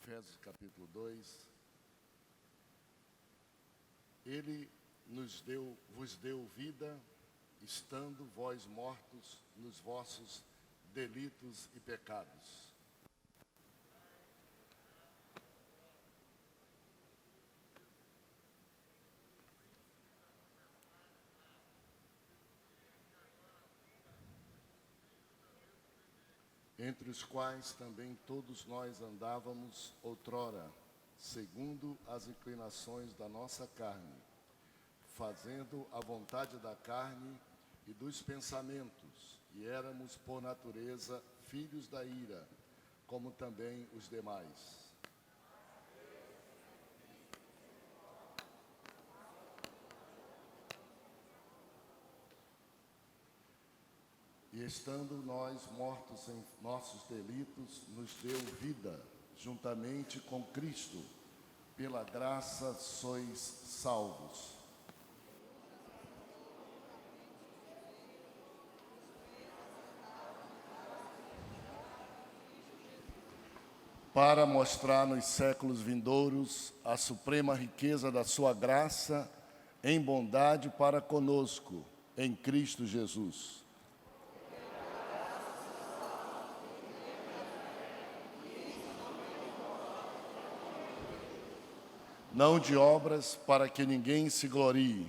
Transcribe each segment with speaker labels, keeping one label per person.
Speaker 1: Efésios capítulo 2, Ele vos deu vida, estando vós mortos nos vossos delitos e pecados. Entre os quais também todos nós andávamos outrora, segundo as inclinações da nossa carne, fazendo a vontade da carne e dos pensamentos, e éramos por natureza filhos da ira, como também os demais. E estando nós mortos em nossos delitos, nos deu vida, juntamente com Cristo. Pela graça sois salvos. Para mostrar nos séculos vindouros a suprema riqueza da sua graça em bondade para conosco, em Cristo Jesus. Não de obras, para que ninguém se glorie.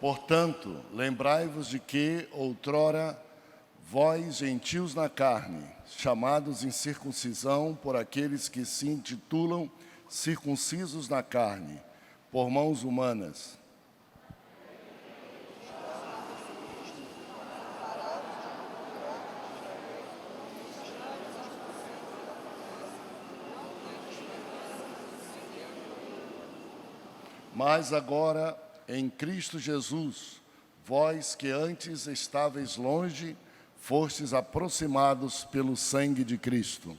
Speaker 1: Portanto, lembrai-vos de que, outrora, vós, gentios na carne, chamados em circuncisão por aqueles que se intitulam circuncisos na carne, por mãos humanas, mas agora, em Cristo Jesus, vós que antes estáveis longe, fostes aproximados pelo sangue de Cristo.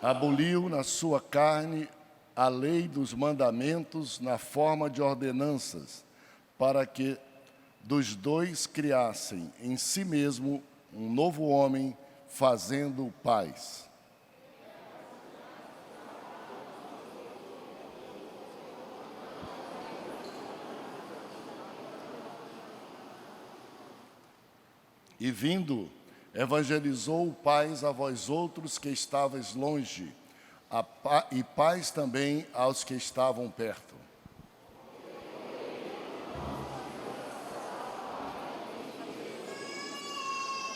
Speaker 1: Aboliu na sua carne a lei dos mandamentos na forma de ordenanças, para que dos dois criassem em si mesmo um novo homem, fazendo paz. E vindo, evangelizou paz a vós outros que estavais longe, e paz também aos que estavam perto.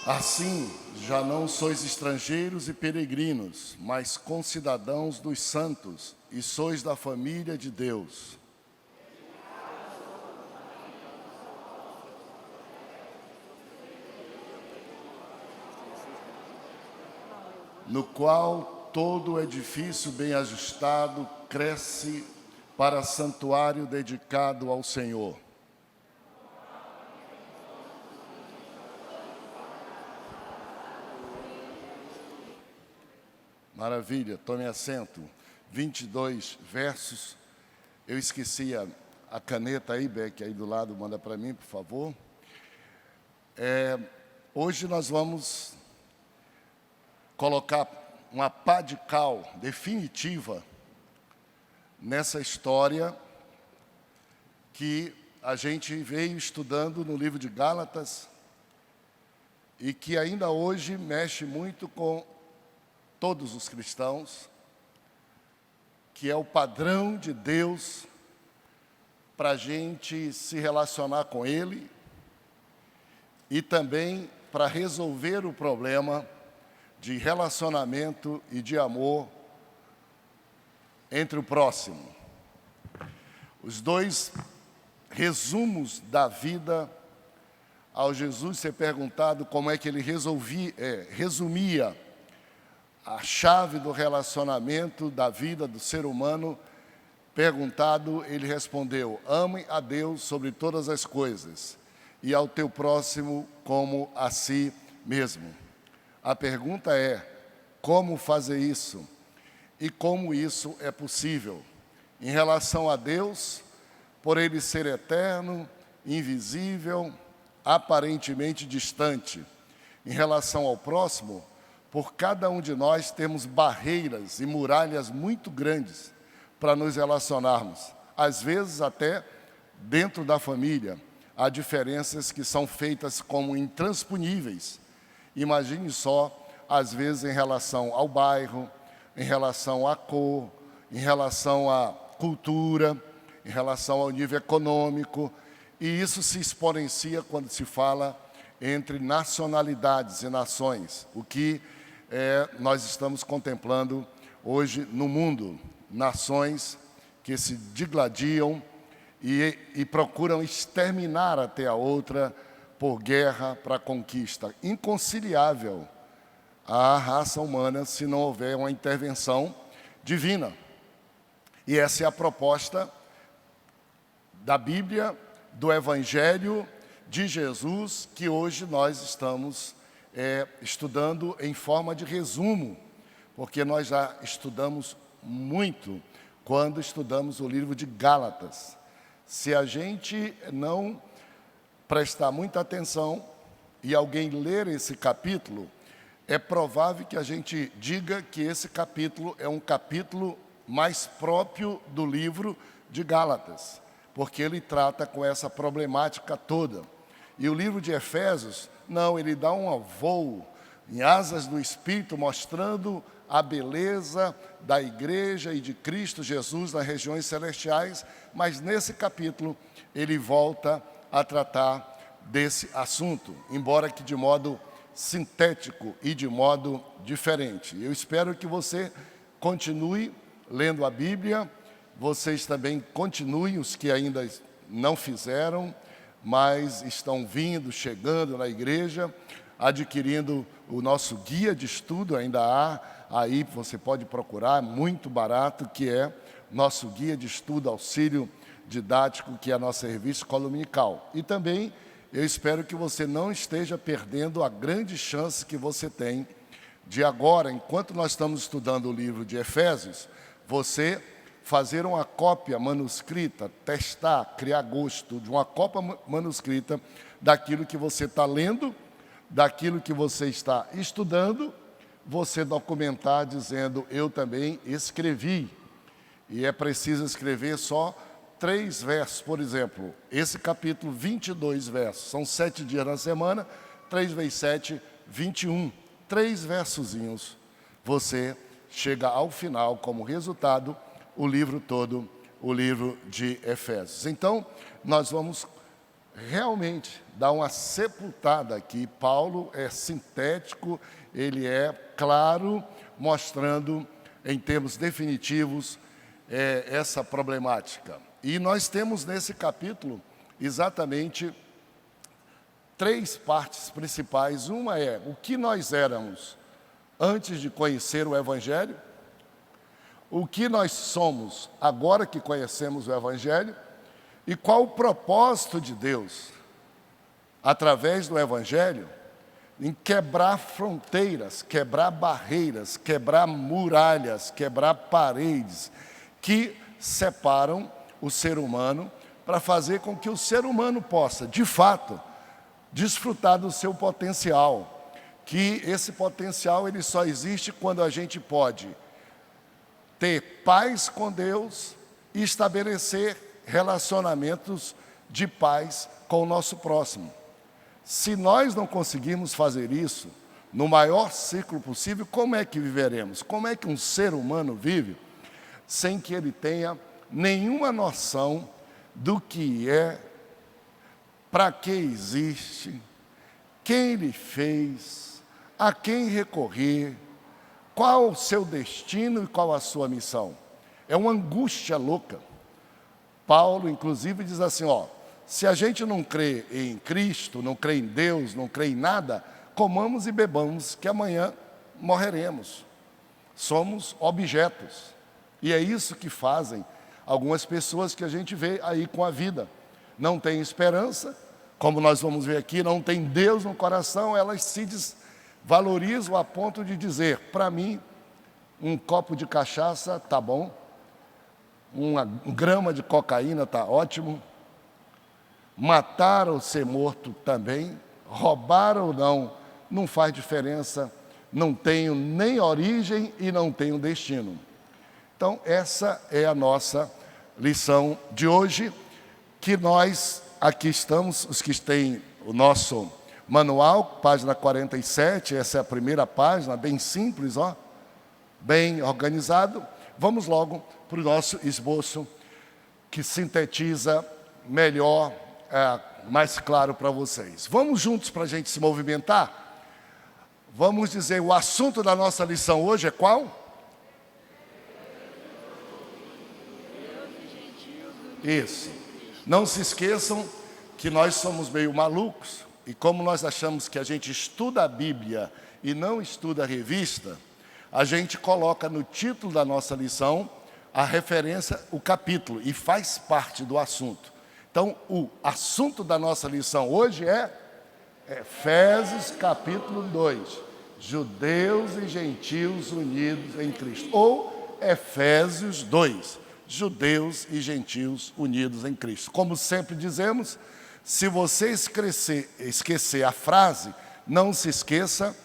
Speaker 1: Assim, já não sois estrangeiros e peregrinos, mas concidadãos dos santos, e sois da família de Deus. No qual todo o edifício bem ajustado cresce para santuário dedicado ao Senhor. Maravilha, tome assento. 22 versos. Eu esqueci a caneta aí, Beck, aí do lado, manda para mim, por favor. Hoje nós vamos colocar uma pá de cal definitiva nessa história que a gente veio estudando no livro de Gálatas e que ainda hoje mexe muito com todos os cristãos, que é o padrão de Deus para a gente se relacionar com Ele e também para resolver o problema de relacionamento e de amor entre o próximo. Os dois resumos da vida, ao Jesus ser perguntado como é que ele resumia a chave do relacionamento da vida do ser humano, perguntado, ele respondeu: amem a Deus sobre todas as coisas e ao teu próximo como a si mesmo. A pergunta é, como fazer isso? E como isso é possível? Em relação a Deus, por Ele ser eterno, invisível, aparentemente distante. Em relação ao próximo, por cada um de nós temos barreiras e muralhas muito grandes para nos relacionarmos. Às vezes até dentro da família, há diferenças que são feitas como intransponíveis. Imagine só, às vezes em relação ao bairro, em relação à cor, em relação à cultura, em relação ao nível econômico, e isso se exponencia quando se fala entre nacionalidades e nações, o que nós estamos contemplando hoje no mundo, nações que se digladiam e procuram exterminar até a outra por guerra para conquista. Inconciliável a raça humana se não houver uma intervenção divina. E essa é a proposta da Bíblia, do Evangelho de Jesus, que hoje nós estamos estudando em forma de resumo, porque nós já estudamos muito quando estudamos o livro de Gálatas. Se a gente não prestar muita atenção e alguém ler esse capítulo, é provável que a gente diga que esse capítulo é um capítulo mais próprio do livro de Gálatas, porque ele trata com essa problemática toda. E o livro de Efésios, não, ele dá um voo em asas do Espírito, mostrando a beleza da igreja e de Cristo Jesus nas regiões celestiais, mas nesse capítulo ele volta a tratar desse assunto, embora que de modo sintético e de modo diferente. Eu espero que você continue lendo a Bíblia, vocês também continuem, os que ainda não fizeram, mas estão vindo, chegando na igreja, adquirindo o nosso guia de estudo, ainda há, aí você pode procurar, muito barato, que é nosso guia de estudo, auxílio didático, que é a nossa revista dominical. E também eu espero que você não esteja perdendo a grande chance que você tem de agora, enquanto nós estamos estudando o livro de Efésios, você fazer uma cópia manuscrita, testar, criar gosto de uma cópia manuscrita daquilo que você está lendo, daquilo que você está estudando, você documentar dizendo, eu também escrevi. E é preciso escrever só 3 versos, por exemplo, esse capítulo, 22 versos, são 7 dias na semana, 3 vezes 7, 21. 3 versozinhos, você chega ao final, como resultado, o livro todo, o livro de Efésios. Então, nós vamos realmente dar uma sepultada aqui. Paulo é sintético, ele é claro, mostrando em termos definitivos essa problemática. E nós temos nesse capítulo exatamente 3 partes principais. Uma é o que nós éramos antes de conhecer o Evangelho, o que nós somos agora que conhecemos o Evangelho e qual o propósito de Deus, através do Evangelho, em quebrar fronteiras, quebrar barreiras, quebrar muralhas, quebrar paredes que separam o ser humano para fazer com que o ser humano possa, de fato, desfrutar do seu potencial, que esse potencial ele só existe quando a gente pode ter paz com Deus e estabelecer relacionamentos de paz com o nosso próximo. Se nós não conseguirmos fazer isso no maior ciclo possível, como é que viveremos? Como é que um ser humano vive sem que ele tenha nenhuma noção do que é, para que existe, quem ele fez, a quem recorrer, qual o seu destino e qual a sua missão? É uma angústia louca. Paulo, inclusive, diz assim, se a gente não crê em Cristo, não crê em Deus, não crê em nada, comamos e bebamos, que amanhã morreremos. Somos objetos. E é isso que fazem algumas pessoas que a gente vê aí com a vida. Não tem esperança, como nós vamos ver aqui, não tem Deus no coração, elas se desvalorizam a ponto de dizer, para mim, um copo de cachaça tá bom, uma grama de cocaína tá ótimo, matar ou ser morto também, roubar ou não, não faz diferença, não tenho nem origem e não tenho destino. Então, essa é a nossa lição de hoje, que nós aqui estamos, os que têm o nosso manual, página 47, essa é a primeira página, bem simples, ó, bem organizado. Vamos logo para o nosso esboço, que sintetiza melhor, mais claro para vocês. Vamos juntos para a gente se movimentar? Vamos dizer, o assunto da nossa lição hoje é qual? Isso. Não se esqueçam que nós somos meio malucos, e como nós achamos que a gente estuda a Bíblia e não estuda a revista, a gente coloca no título da nossa lição a referência, o capítulo, e faz parte do assunto. Então, o assunto da nossa lição hoje é Efésios capítulo 2, Judeus e Gentios unidos em Cristo. Ou Efésios 2, Judeus e Gentios unidos em Cristo. Como sempre dizemos, se você esquecer a frase, não se esqueça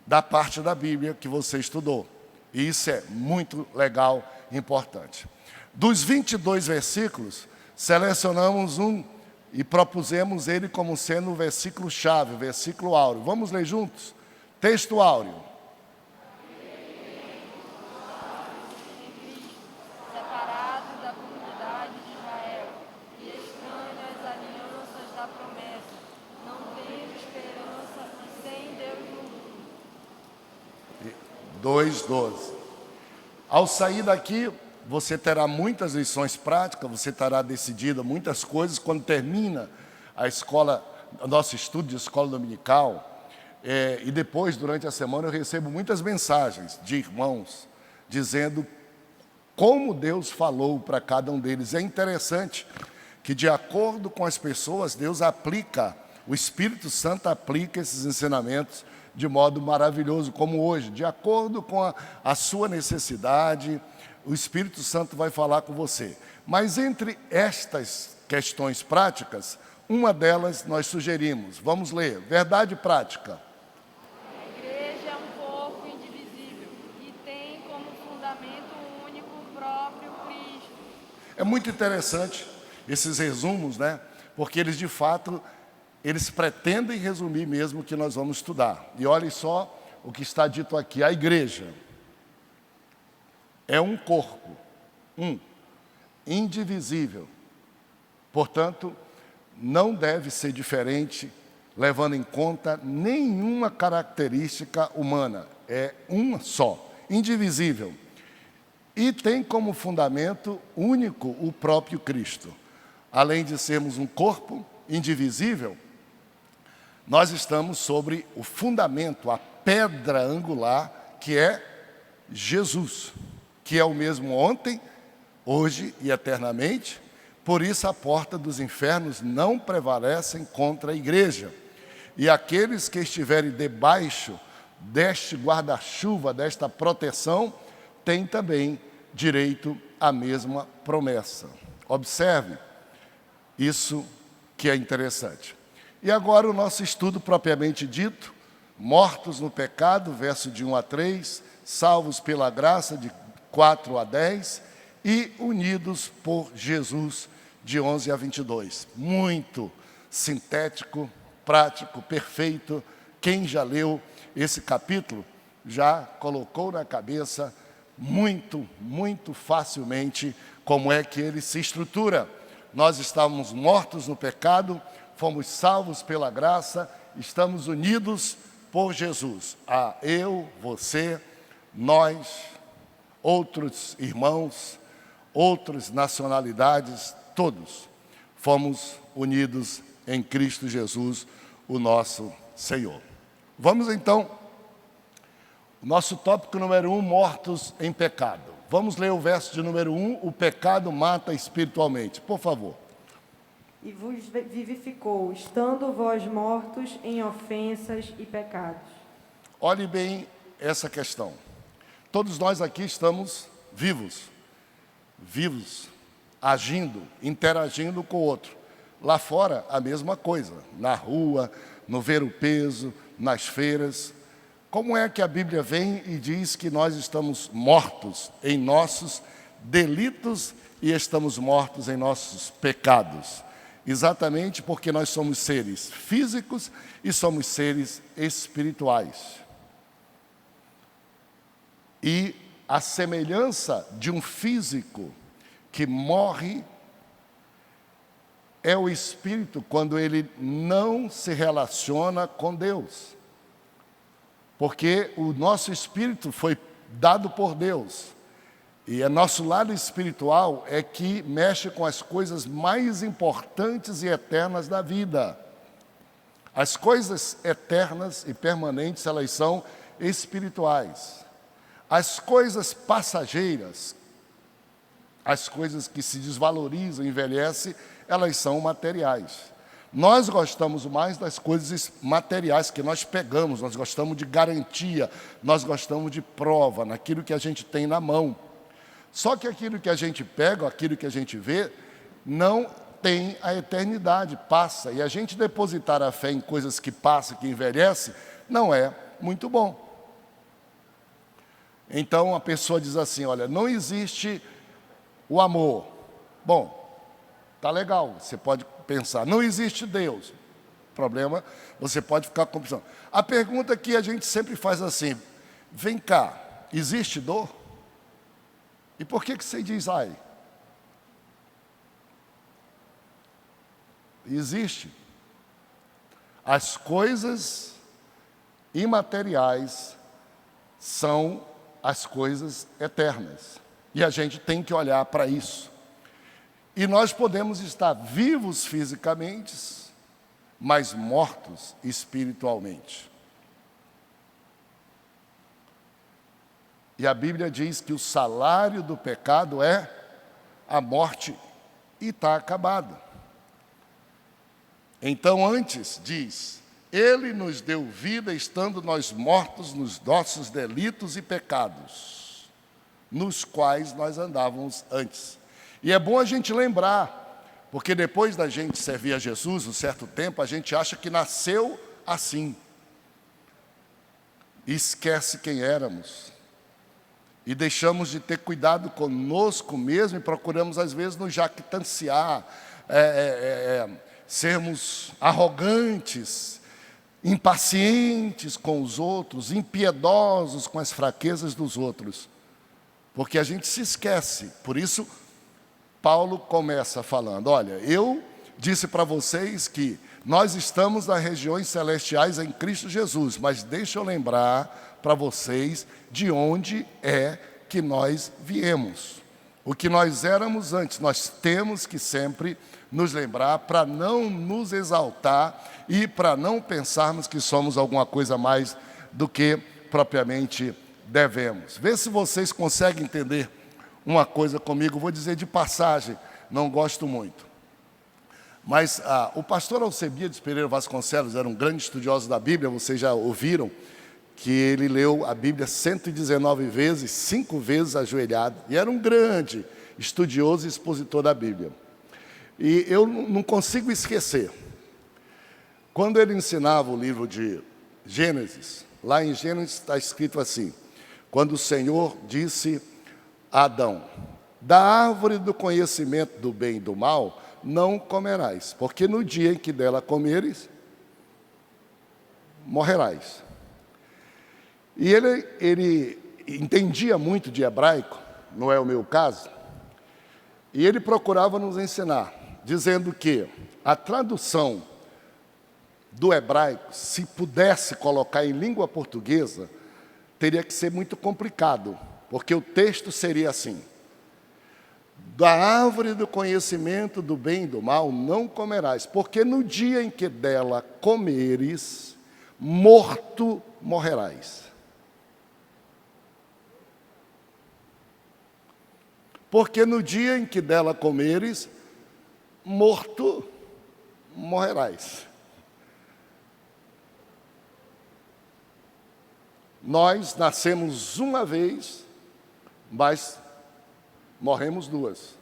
Speaker 1: da parte da Bíblia que você estudou. E isso é muito legal e importante. Dos 22 versículos, selecionamos um e propusemos ele como sendo o versículo-chave, o versículo áureo. Vamos ler juntos? Texto áureo.
Speaker 2: Separado da comunidade de Israel e estranho às alianças da promessa, não tendo esperança e sem Deus no mundo.
Speaker 1: 2:12. Ao sair daqui, você terá muitas lições práticas, você terá decidido muitas coisas. Quando termina a escola, o nosso estudo de escola dominical, e depois, durante a semana, eu recebo muitas mensagens de irmãos dizendo como Deus falou para cada um deles. É interessante que, de acordo com as pessoas, Deus aplica, o Espírito Santo aplica esses ensinamentos de modo maravilhoso, como hoje. De acordo com a sua necessidade, o Espírito Santo vai falar com você. Mas entre estas questões práticas, uma delas nós sugerimos. Vamos ler. Verdade prática.
Speaker 2: A igreja é um corpo indivisível e tem como fundamento único o próprio Cristo.
Speaker 1: É muito interessante esses resumos, né? Porque eles, de fato, eles pretendem resumir mesmo o que nós vamos estudar. E olhem só o que está dito aqui. A igreja é um corpo, indivisível. Portanto, não deve ser diferente, levando em conta nenhuma característica humana. É uma só, indivisível. E tem como fundamento único o próprio Cristo. Além de sermos um corpo indivisível, nós estamos sobre o fundamento, a pedra angular, que é Jesus, que é o mesmo ontem, hoje e eternamente. Por isso a porta dos infernos não prevalecem contra a igreja. E aqueles que estiverem debaixo deste guarda-chuva, desta proteção, têm também direito à mesma promessa. Observe isso que é interessante. E agora o nosso estudo propriamente dito, mortos no pecado, verso de 1 a 3, salvos pela graça, de 4 a 10, e unidos por Jesus, de 11 a 22. Muito sintético, prático, perfeito. Quem já leu esse capítulo já colocou na cabeça muito facilmente como é que ele se estrutura. Nós estávamos mortos no pecado, fomos salvos pela graça, estamos unidos por Jesus. Eu, você, nós, outros irmãos, outras nacionalidades, todos fomos unidos em Cristo Jesus, o nosso Senhor. Vamos então, nosso tópico número 1, mortos em pecado. Vamos ler o verso de número 1, o pecado mata espiritualmente, por favor.
Speaker 2: e vos vivificou, estando vós mortos em ofensas e pecados.
Speaker 1: Olhe bem essa questão. Todos nós aqui estamos vivos, agindo, interagindo com o outro. Lá fora, a mesma coisa, na rua, no ver-o-peso, nas feiras. Como é que a Bíblia vem e diz que nós estamos mortos em nossos delitos e estamos mortos em nossos pecados? Exatamente porque nós somos seres físicos e somos seres espirituais. E a semelhança de um físico que morre é o espírito quando ele não se relaciona com Deus. Porque o nosso espírito foi dado por Deus. E o nosso lado espiritual é que mexe com as coisas mais importantes e eternas da vida. As coisas eternas e permanentes, elas são espirituais. As coisas passageiras, as coisas que se desvalorizam, envelhecem, elas são materiais. Nós gostamos mais das coisas materiais que nós pegamos, nós gostamos de garantia, nós gostamos de prova, naquilo que a gente tem na mão. Só que aquilo que a gente pega, aquilo que a gente vê, não tem a eternidade, passa. E a gente depositar a fé em coisas que passam, que envelhecem, não é muito bom. Então a pessoa diz assim, olha, não existe o amor. Bom, tá legal, você pode pensar, não existe Deus. Problema, você pode ficar com opção. A pergunta que a gente sempre faz assim, vem cá, existe dor? E por que você diz, ai? Existe. As coisas imateriais são as coisas eternas. E a gente tem que olhar para isso. E nós podemos estar vivos fisicamente, mas mortos espiritualmente. E a Bíblia diz que o salário do pecado é a morte e está acabado. Então antes diz, Ele nos deu vida estando nós mortos nos nossos delitos e pecados, nos quais nós andávamos antes. E é bom a gente lembrar, porque depois da gente servir a Jesus, um certo tempo, a gente acha que nasceu assim. E esquece quem éramos. E deixamos de ter cuidado conosco mesmo e procuramos, às vezes, nos jactanciar, sermos arrogantes, impacientes com os outros, impiedosos com as fraquezas dos outros. Porque a gente se esquece. Por isso, Paulo começa falando, olha, eu disse para vocês que nós estamos nas regiões celestiais em Cristo Jesus, mas deixa eu lembrar para vocês de onde é que nós viemos. O que nós éramos antes, nós temos que sempre nos lembrar para não nos exaltar e para não pensarmos que somos alguma coisa mais do que propriamente devemos. Vê se vocês conseguem entender uma coisa comigo, vou dizer de passagem, não gosto muito. Mas o pastor Alcebiades Pereira Vasconcelos era um grande estudioso da Bíblia, vocês já ouviram, que ele leu a Bíblia 119 vezes, 5 vezes ajoelhado, e era um grande estudioso e expositor da Bíblia. E eu não consigo esquecer, quando ele ensinava o livro de Gênesis, lá em Gênesis está escrito assim, quando o Senhor disse a Adão, da árvore do conhecimento do bem e do mal, não comerás, porque no dia em que dela comeres, morrerás. E ele entendia muito de hebraico, não é o meu caso, e ele procurava nos ensinar, dizendo que a tradução do hebraico, se pudesse colocar em língua portuguesa, teria que ser muito complicado, porque o texto seria assim, da árvore do conhecimento do bem e do mal não comerás, porque no dia em que dela comeres, morto morrerás. Porque no dia em que dela comeres, morto morrerás. Nós nascemos uma vez, mas morremos duas.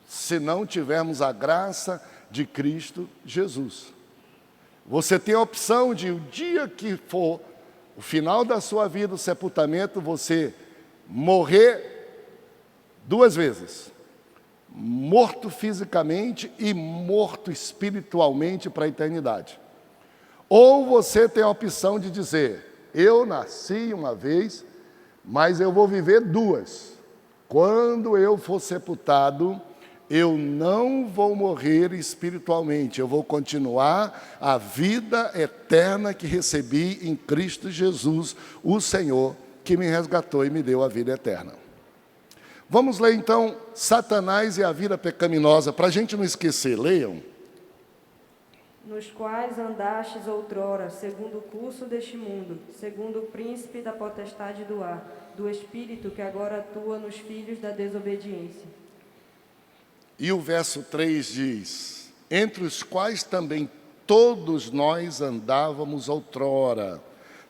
Speaker 1: Se não tivermos a graça de Cristo Jesus. Você tem a opção de, o dia que for o final da sua vida, o sepultamento, você morrer duas vezes. Morto fisicamente e morto espiritualmente para a eternidade. Ou você tem a opção de dizer, eu nasci uma vez, mas eu vou viver duas. Quando eu for sepultado, eu não vou morrer espiritualmente, eu vou continuar a vida eterna que recebi em Cristo Jesus, o Senhor, que me resgatou e me deu a vida eterna. Vamos ler então Satanás e a vida pecaminosa, para a gente não esquecer, leiam.
Speaker 2: Nos quais andastes outrora, segundo o curso deste mundo, segundo o príncipe da potestade do ar, do espírito que agora atua nos filhos da desobediência.
Speaker 1: E o verso 3 diz, entre os quais também todos nós andávamos outrora,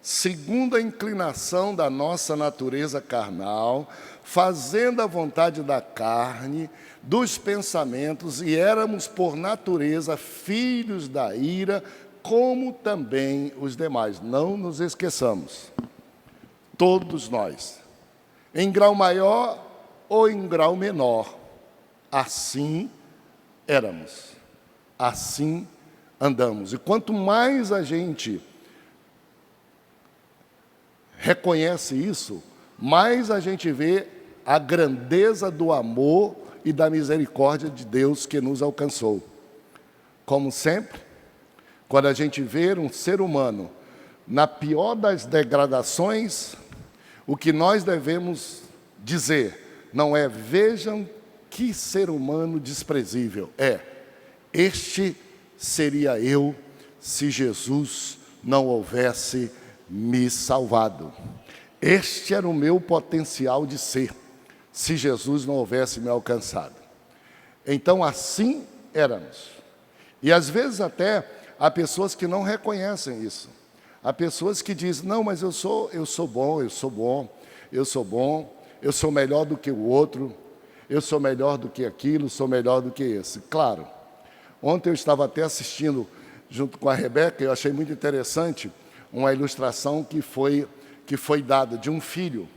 Speaker 1: segundo a inclinação da nossa natureza carnal, fazendo a vontade da carne, dos pensamentos, e éramos por natureza filhos da ira, como também os demais. Não nos esqueçamos, todos nós, em grau maior ou em grau menor, assim éramos, assim andamos. E quanto mais a gente reconhece isso, mais a gente vê a grandeza do amor e da misericórdia de Deus que nos alcançou. Como sempre, quando a gente vê um ser humano na pior das degradações, o que nós devemos dizer não é, vejam que ser humano desprezível, este seria eu se Jesus não houvesse me salvado. Este era o meu potencial de ser, se Jesus não houvesse me alcançado. Então, assim éramos. E às vezes até há pessoas que não reconhecem isso. Há pessoas que dizem, não, mas eu sou bom, eu sou melhor do que o outro, eu sou melhor do que aquilo, sou melhor do que esse. Claro, ontem eu estava até assistindo, junto com a Rebeca, eu achei muito interessante, uma ilustração que foi dada de um filho.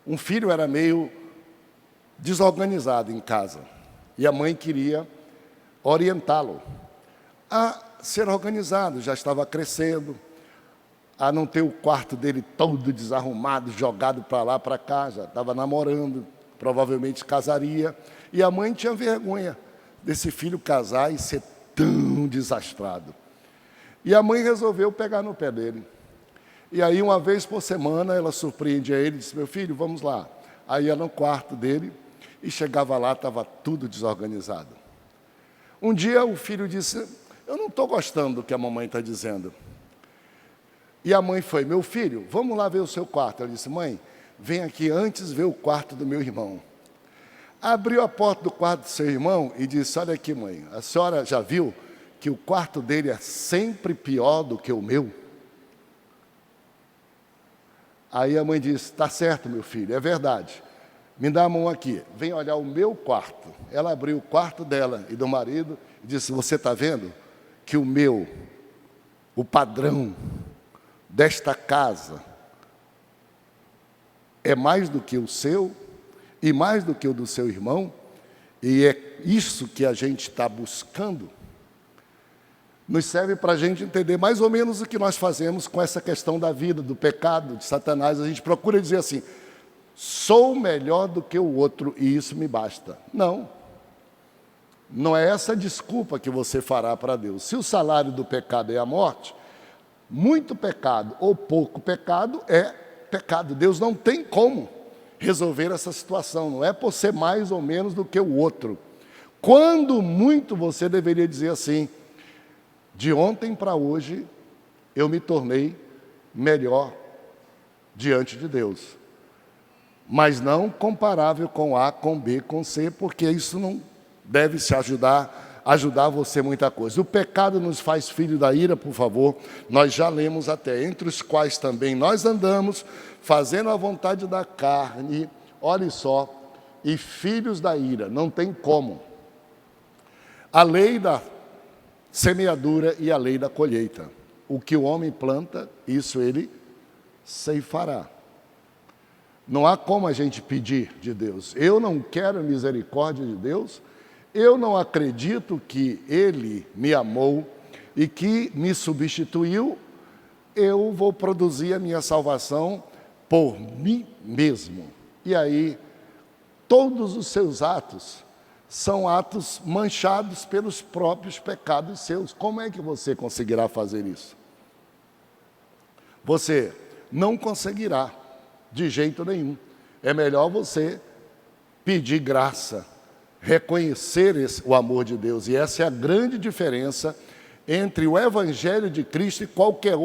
Speaker 1: Um filho era meio desorganizado em casa, e a mãe queria orientá-lo a ser organizado, já estava crescendo, a não ter o quarto dele todo desarrumado, jogado para lá, para cá, já estava namorando, provavelmente casaria, e a mãe tinha vergonha desse filho casar e ser tão desastrado. E a mãe resolveu pegar no pé dele. E aí, uma vez por semana, ela surpreendia ele e disse, meu filho, vamos lá. Aí ia no quarto dele e chegava lá, estava tudo desorganizado. Um dia o filho disse, eu não estou gostando do que a mamãe está dizendo. E a mãe foi, meu filho, vamos lá ver o seu quarto. Ela disse, mãe, vem aqui antes ver o quarto do meu irmão. Abriu a porta do quarto do seu irmão e disse, olha aqui, mãe, a senhora já viu que o quarto dele é sempre pior do que o meu? Aí a mãe disse, está certo, meu filho, é verdade. Me dá a mão aqui, vem olhar o meu quarto. Ela abriu o quarto dela e do marido e disse, você está vendo que o padrão desta casa é mais do que o seu e mais do que o do seu irmão? E é isso que a gente está buscando. Nos serve para a gente entender mais ou menos o que nós fazemos com essa questão da vida, do pecado, de Satanás. A gente procura dizer assim, sou melhor do que o outro e isso me basta. Não. Não é essa desculpa que você fará para Deus. Se o salário do pecado é a morte, muito pecado ou pouco pecado é pecado. Deus não tem como resolver essa situação. Não é por ser mais ou menos do que o outro. Quando muito você deveria dizer assim, de ontem para hoje, eu me tornei melhor diante de Deus. Mas não comparável com A, com B, com C, porque isso não deve se ajudar ajudar você muita coisa. O pecado nos faz filho da ira, por favor. Nós já lemos até, entre os quais também nós andamos, fazendo a vontade da carne, olhe só, e filhos da ira, não tem como. A lei da semeadura e a lei da colheita. O que o homem planta, isso ele ceifará. Não há como a gente pedir de Deus. Eu não quero misericórdia de Deus, eu não acredito que Ele me amou e que me substituiu, eu vou produzir a minha salvação por mim mesmo. E aí, todos os seus atos são atos manchados pelos próprios pecados seus. Como é que você conseguirá fazer isso? Você não conseguirá, de jeito nenhum. É melhor você pedir graça, reconhecer o amor de Deus. E essa é a grande diferença entre o Evangelho de Cristo e qualquer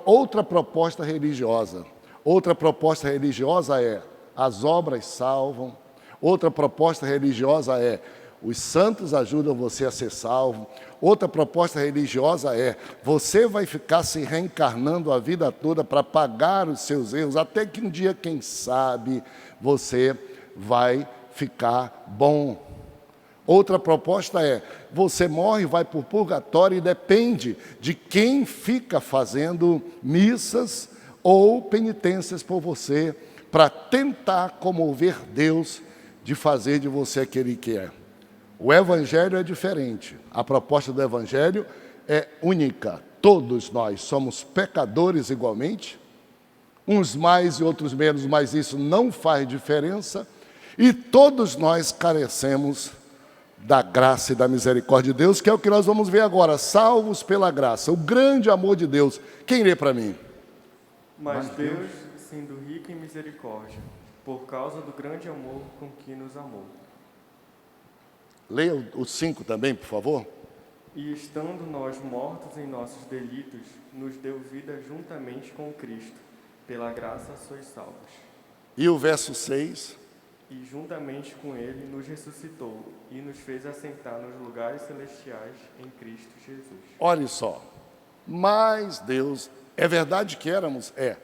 Speaker 1: outra proposta religiosa. Outra proposta religiosa é: as obras salvam. Outra proposta religiosa é: os santos ajudam você a ser salvo. Outra proposta religiosa é: você vai ficar se reencarnando a vida toda para pagar os seus erros, até que um dia, quem sabe, você vai ficar bom. Outra proposta é: você morre, vai para o purgatório e depende de quem fica fazendo missas ou penitências por você, para tentar comover Deus de fazer de você aquele que é. O Evangelho é diferente. A proposta do Evangelho é única. Todos nós somos pecadores igualmente, uns mais e outros menos, mas isso não faz diferença. E todos nós carecemos da graça e da misericórdia de Deus, que é o que nós vamos ver agora. Salvos pela graça, o grande amor de Deus. Quem lê para mim?
Speaker 3: Mas Deus, sendo rico em misericórdia, por causa do grande amor com que nos amou.
Speaker 1: Leia o 5 também, por favor.
Speaker 3: E estando nós mortos em nossos delitos, nos deu vida juntamente com Cristo. Pela graça sois salvos.
Speaker 1: E o verso 6.
Speaker 3: E juntamente com Ele nos ressuscitou e nos fez assentar nos lugares celestiais em Cristo Jesus.
Speaker 1: Olhe só. Mas Deus, é verdade que éramos? É.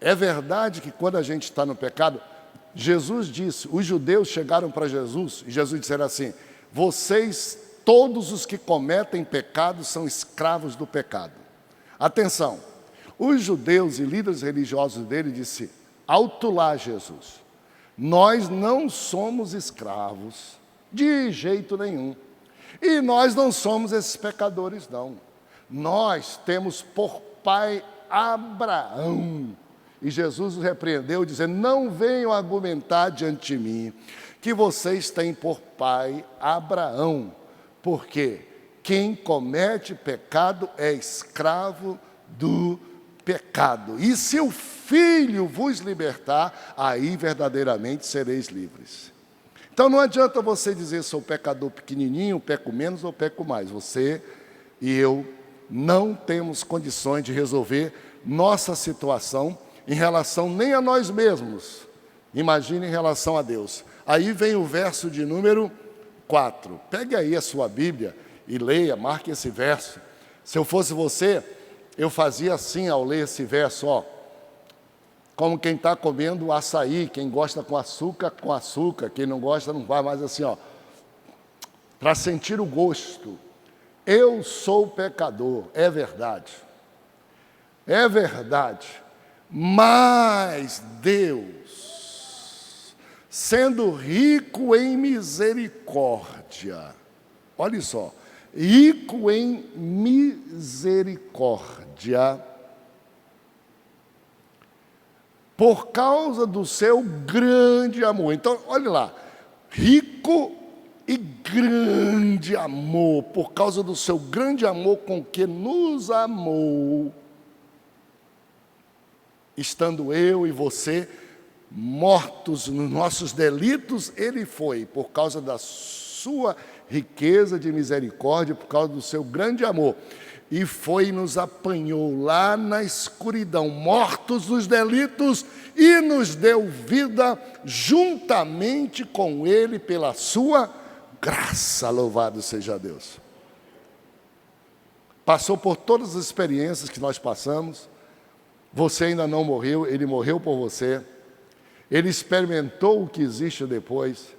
Speaker 1: É verdade que quando a gente está no pecado, Jesus disse, os judeus chegaram para Jesus, e Jesus disseram assim: vocês, todos os que cometem pecado, são escravos do pecado. Atenção, os judeus e líderes religiosos dele disseram: alto lá, Jesus, nós não somos escravos, de jeito nenhum. E nós não somos esses pecadores, não. Nós temos por pai Abraão. E Jesus os repreendeu, dizendo: não venham argumentar diante de mim que vocês têm por pai Abraão, porque quem comete pecado é escravo do pecado. E se o Filho vos libertar, aí verdadeiramente sereis livres. Então não adianta você dizer: sou pecador pequenininho, peco menos ou peco mais. Você e eu não temos condições de resolver nossa situação em relação nem a nós mesmos, imagine em relação a Deus. Aí vem o verso de número 4. Pegue aí a sua Bíblia e leia, marque esse verso. Se eu fosse você, eu fazia assim ao ler esse verso, ó. Como quem está comendo açaí, quem gosta com açúcar, quem não gosta não vai, mais assim, ó. Para sentir o gosto. Eu sou pecador, é verdade. É verdade. Mas Deus, sendo rico em misericórdia, olha só, rico em misericórdia, por causa do seu grande amor. Então, olha lá, rico e grande amor, por causa do seu grande amor com que nos amou, estando eu e você mortos nos nossos delitos, Ele foi, por causa da sua riqueza de misericórdia por causa do seu grande amor. E foi e nos apanhou lá na escuridão, mortos nos delitos, e nos deu vida juntamente com Ele pela sua graça. Louvado seja Deus. Passou por todas as experiências que nós passamos. Você ainda não morreu, Ele morreu por você. Ele experimentou o que existe depois.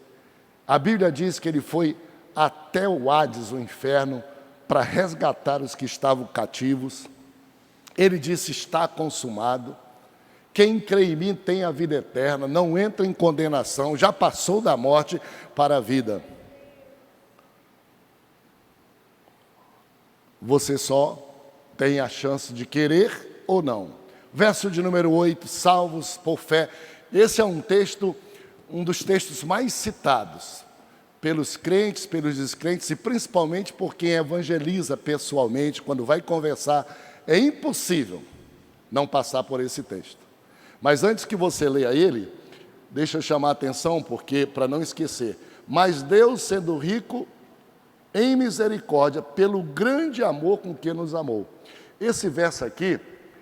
Speaker 1: A Bíblia diz que Ele foi até o Hades, o inferno, para resgatar os que estavam cativos. Ele disse: está consumado. Quem crê em mim tem a vida eterna, não entra em condenação, já passou da morte para a vida. Você só tem a chance de querer ou não. Verso de número 8, salvos por fé. Esse é um dos textos mais citados pelos crentes, pelos descrentes e principalmente por quem evangeliza pessoalmente, quando vai conversar. É impossível não passar por esse texto. Mas antes que você leia ele, deixa eu chamar a atenção, porque para não esquecer. Mas Deus, sendo rico em misericórdia, pelo grande amor com que nos amou. Esse verso aqui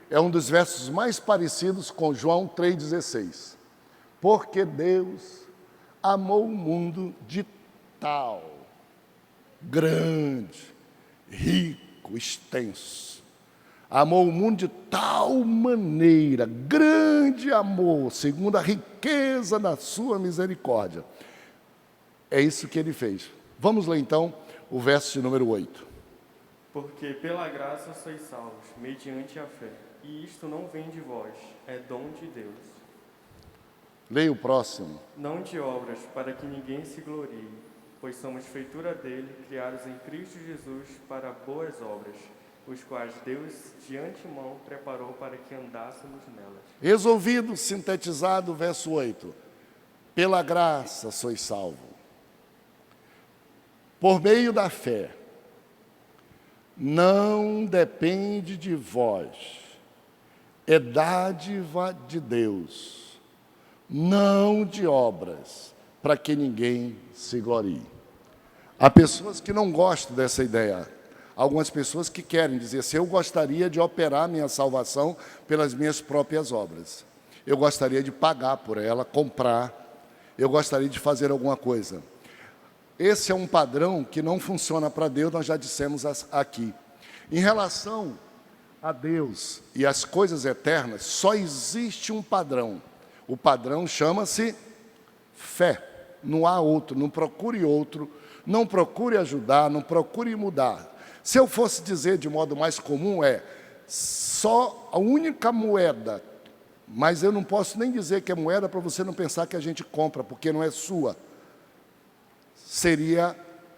Speaker 1: é um dos versos mais parecidos com João 3,16. Porque Deus amou o mundo de tal, grande, rico, extenso. Amou o mundo de tal maneira, grande amor, segundo a riqueza da sua misericórdia. É isso que Ele fez. Vamos ler então o verso de número 8.
Speaker 3: Porque pela graça sois salvos, mediante a fé. E isto não vem de vós, é dom de Deus.
Speaker 1: Leia o próximo.
Speaker 3: Não de obras, para que ninguém se glorie, pois somos feitura dele, criados em Cristo Jesus para boas obras, os quais Deus de antemão preparou para que andássemos nelas.
Speaker 1: Resolvido, sintetizado, verso 8. Pela graça sois salvos, por meio da fé. Não depende de vós, é dádiva de Deus, não de obras, para que ninguém se glorie. Há pessoas que não gostam dessa ideia. Algumas pessoas que querem dizer assim: eu gostaria de operar minha salvação pelas minhas próprias obras. Eu gostaria de pagar por ela, comprar. Eu gostaria de fazer alguma coisa. Esse é um padrão que não funciona para Deus, nós já dissemos aqui. Em relação a Deus e as coisas eternas, só existe um padrão. O padrão chama-se fé. Não há outro, não procure outro, não procure ajudar, não procure mudar. Se eu fosse dizer de modo mais comum, só a única moeda, mas eu não posso nem dizer que é moeda para você não pensar que a gente compra, porque não é sua.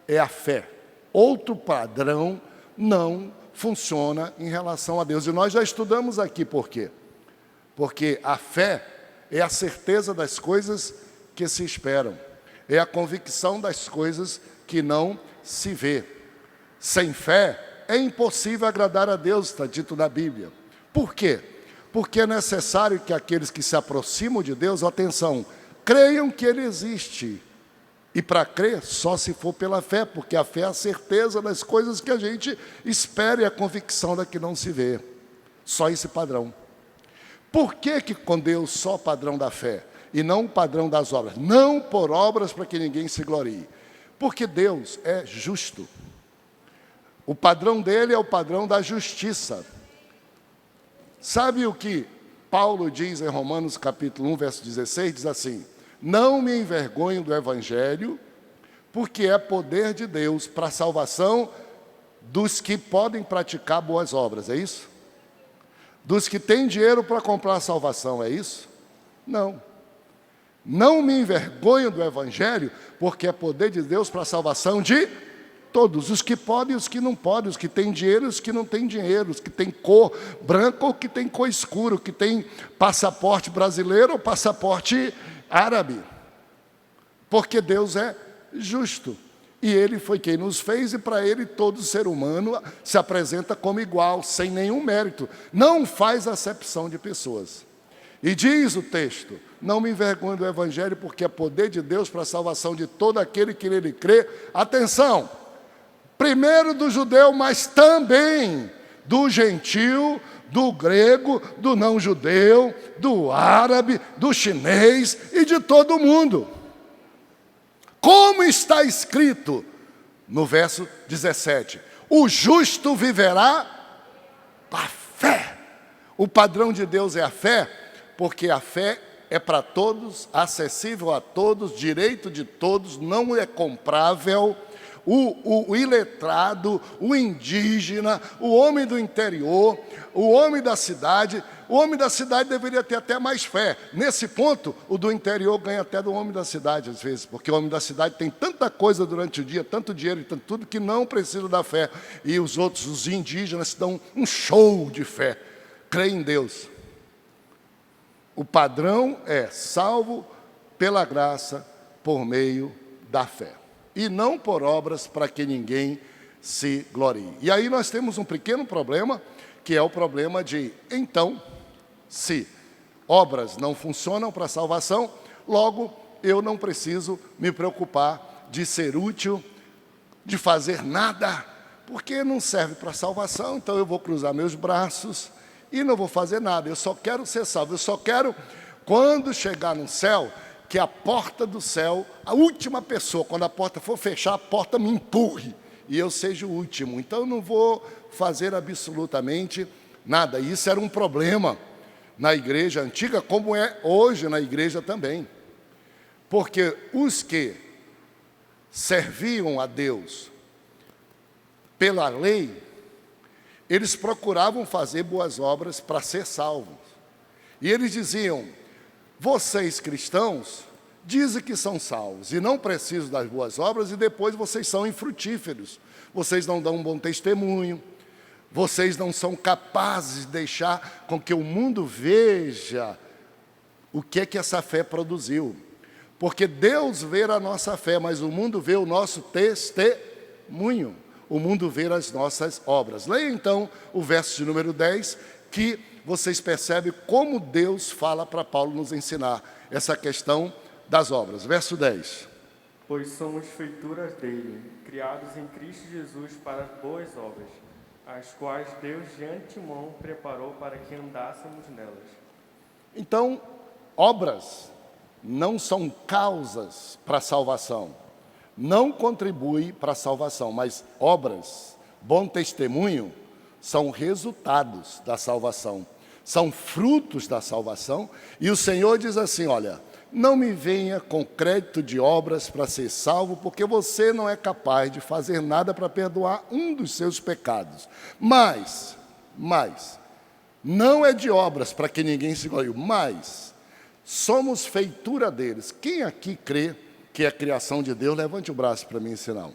Speaker 1: É a fé. Outro padrão não funciona em relação a Deus. E nós já estudamos aqui por quê. Porque a fé é a certeza das coisas que se esperam. É a convicção das coisas que não se vê. Sem fé é impossível agradar a Deus, está dito na Bíblia. Por quê? Porque é necessário que aqueles que se aproximam de Deus, atenção, creiam que Ele existe. E para crer, só se for pela fé, porque a fé é a certeza das coisas que a gente espera e a convicção da que não se vê. Só esse padrão. Por que com Deus só o padrão da fé e não o padrão das obras? Não por obras para que ninguém se glorie. Porque Deus é justo. O padrão dele é o padrão da justiça. Sabe o que Paulo diz em Romanos capítulo 1, verso 16? Diz assim: não me envergonho do Evangelho, porque é poder de Deus para a salvação dos que podem praticar boas obras, é isso? Dos que têm dinheiro para comprar a salvação, é isso? Não. Não me envergonho do Evangelho, porque é poder de Deus para a salvação de todos, os que podem e os que não podem, os que têm dinheiro e os que não têm dinheiro, os que têm cor branca ou que têm cor escura, que têm passaporte brasileiro ou passaporte árabe. Porque Deus é justo. E Ele foi quem nos fez, e para Ele todo ser humano se apresenta como igual, sem nenhum mérito. Não faz acepção de pessoas. E diz o texto: não me envergonho do Evangelho, porque é poder de Deus para a salvação de todo aquele que nele crê. Atenção, primeiro do judeu, mas também do gentil, do grego, do não-judeu, do árabe, do chinês e de todo mundo. Como está escrito no verso 17: o justo viverá da fé. O padrão de Deus é a fé, porque a fé é para todos, acessível a todos, direito de todos, não é comprável. O iletrado, o indígena, o homem do interior, o homem da cidade deveria ter até mais fé. Nesse ponto, o do interior ganha até do homem da cidade, às vezes, porque o homem da cidade tem tanta coisa durante o dia, tanto dinheiro e tanto tudo, que não precisa da fé. E os outros, os indígenas, dão um show de fé, creem em Deus. O padrão é salvo pela graça, por meio da fé. E não por obras, para que ninguém se glorie. E aí nós temos um pequeno problema, que é o problema de, então, se obras não funcionam para a salvação, logo eu não preciso me preocupar de ser útil, de fazer nada, porque não serve para a salvação, então eu vou cruzar meus braços e não vou fazer nada. Eu só quero ser salvo, eu só quero, quando chegar no céu, que a porta do céu, a última pessoa, quando a porta for fechar, a porta me empurre e eu seja o último. Então eu não vou fazer absolutamente nada. Isso era um problema na igreja antiga, como é hoje na igreja também. Porque os que serviam a Deus pela lei, eles procuravam fazer boas obras para ser salvos. E eles diziam: vocês cristãos dizem que são salvos e não precisam das boas obras, e depois vocês são infrutíferos. Vocês não dão um bom testemunho, vocês não são capazes de deixar com que o mundo veja o que é que essa fé produziu. Porque Deus vê a nossa fé, mas o mundo vê o nosso testemunho. O mundo vê as nossas obras. Leia então o verso de número 10, que vocês percebem como Deus fala para Paulo nos ensinar essa questão das obras. Verso 10.
Speaker 3: Pois somos feituras dele, criados em Cristo Jesus para as boas obras, as quais Deus de antemão preparou para que andássemos nelas.
Speaker 1: Então, obras não são causas para a salvação, não contribuem para a salvação, mas obras, bom testemunho, são resultados da salvação, são frutos da salvação. E o Senhor diz assim: olha, não me venha com crédito de obras para ser salvo, porque você não é capaz de fazer nada para perdoar um dos seus pecados. Mas, não é de obras para que ninguém se glorie, mas somos feitura deles. Quem aqui crê que é criação de Deus, levante o braço para mim, senão.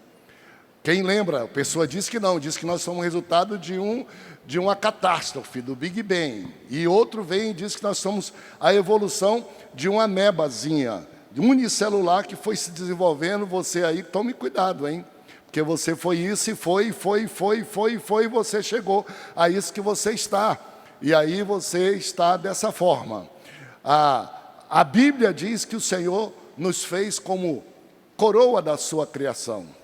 Speaker 1: Quem lembra? A pessoa diz que não, diz que nós somos resultado de uma catástrofe, do Big Bang. E outro vem e diz que nós somos a evolução de uma amebazinha, unicelular, que foi se desenvolvendo. Você aí, tome cuidado, hein? Porque você foi isso e foi, e você chegou a isso que você está. E aí você está dessa forma. A Bíblia diz que o Senhor nos fez como coroa da sua criação.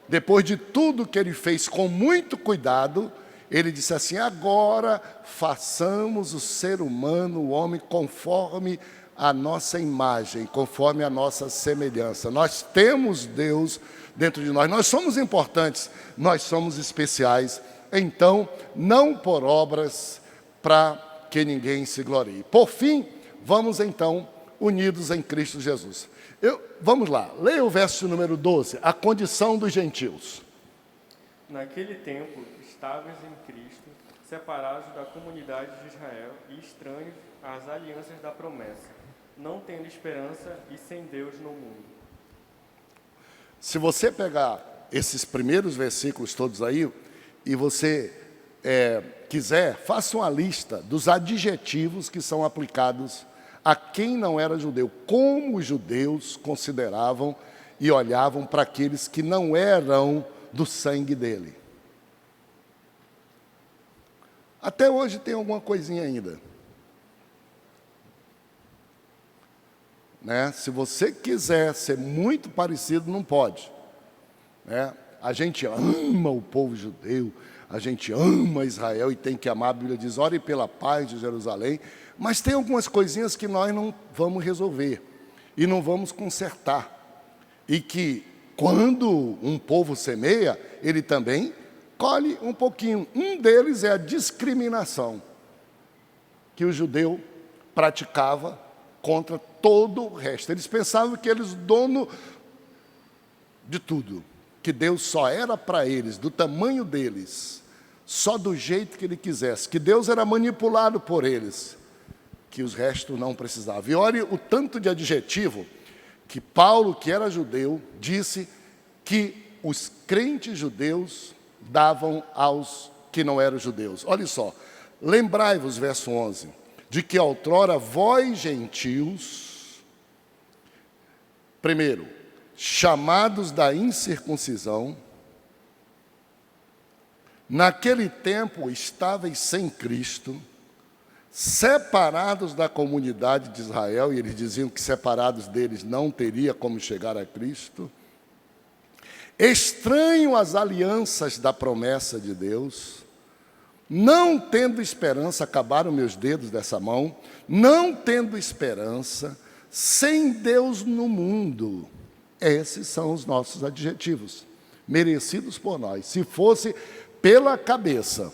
Speaker 1: Depois de tudo que Ele fez com muito cuidado, Ele disse assim: agora façamos o ser humano, o homem, conforme a nossa imagem, conforme a nossa semelhança. Nós temos Deus dentro de nós, nós somos importantes, nós somos especiais. Então, não por obras para que ninguém se glorie. Por fim, vamos então unidos em Cristo Jesus. Vamos lá, leia o verso número 12, a condição dos gentios.
Speaker 3: Naquele tempo, estáveis em Cristo, separados da comunidade de Israel e estranhos às alianças da promessa, não tendo esperança e sem Deus no mundo.
Speaker 1: Se você pegar esses primeiros versículos todos aí, e você quiser, faça uma lista dos adjetivos que são aplicados a quem não era judeu, como os judeus consideravam e olhavam para aqueles que não eram do sangue dele. Até hoje tem alguma coisinha ainda. né? Se você quiser ser muito parecido, não pode, né? A gente ama o povo judeu, a gente ama Israel e tem que amar. A Bíblia diz, ore pela paz de Jerusalém, mas tem algumas coisinhas que nós não vamos resolver e não vamos consertar. E que quando um povo semeia, ele também colhe um pouquinho. Um deles é a discriminação que o judeu praticava contra todo o resto. Eles pensavam que eles dono de tudo, que Deus só era para eles, do tamanho deles, só do jeito que Ele quisesse, que Deus era manipulado por eles, que os restos não precisavam. E olhe o tanto de adjetivo que Paulo, que era judeu, disse que os crentes judeus davam aos que não eram judeus. Olha só, lembrai-vos, verso 11, de que outrora vós gentios, primeiro, chamados da incircuncisão, naquele tempo estáveis sem Cristo, separados da comunidade de Israel, e eles diziam que separados deles não teria como chegar a Cristo, estranho às alianças da promessa de Deus, não tendo esperança, acabaram meus dedos dessa mão, não tendo esperança, sem Deus no mundo. Esses são os nossos adjetivos, merecidos por nós. Se fosse pela cabeça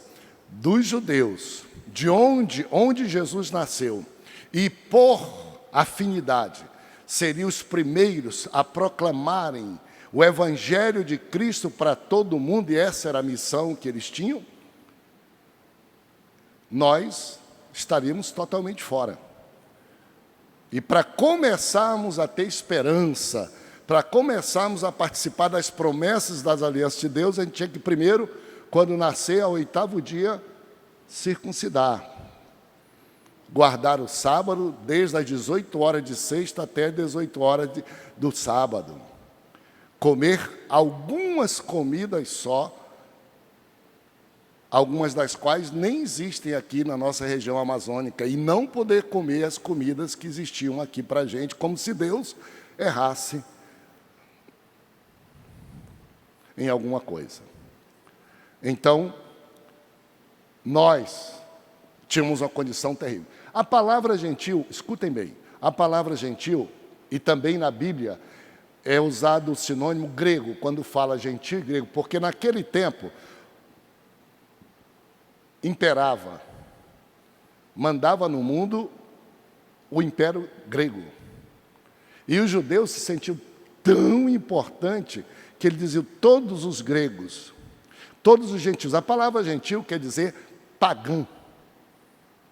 Speaker 1: dos judeus, de onde Jesus nasceu, e por afinidade, seriam os primeiros a proclamarem o Evangelho de Cristo para todo mundo, e essa era a missão que eles tinham, nós estaríamos totalmente fora. E para começarmos a ter esperança, para começarmos a participar das promessas das alianças de Deus, a gente tinha que primeiro, quando nascer, ao 8º dia, circuncidar. Guardar o sábado, desde as 18 horas de sexta até as 18 horas do sábado. Comer algumas comidas só, algumas das quais nem existem aqui na nossa região amazônica, e não poder comer as comidas que existiam aqui para a gente, como se Deus errasse em alguma coisa. Então, nós tínhamos uma condição terrível. A palavra gentil, escutem bem, a palavra gentil, e também na Bíblia, é usado o sinônimo grego, quando fala gentil grego, porque naquele tempo imperava, mandava no mundo o império grego. E os judeus se sentiam tão importante que ele dizia todos os gregos, todos os gentios. A palavra gentil quer dizer pagão.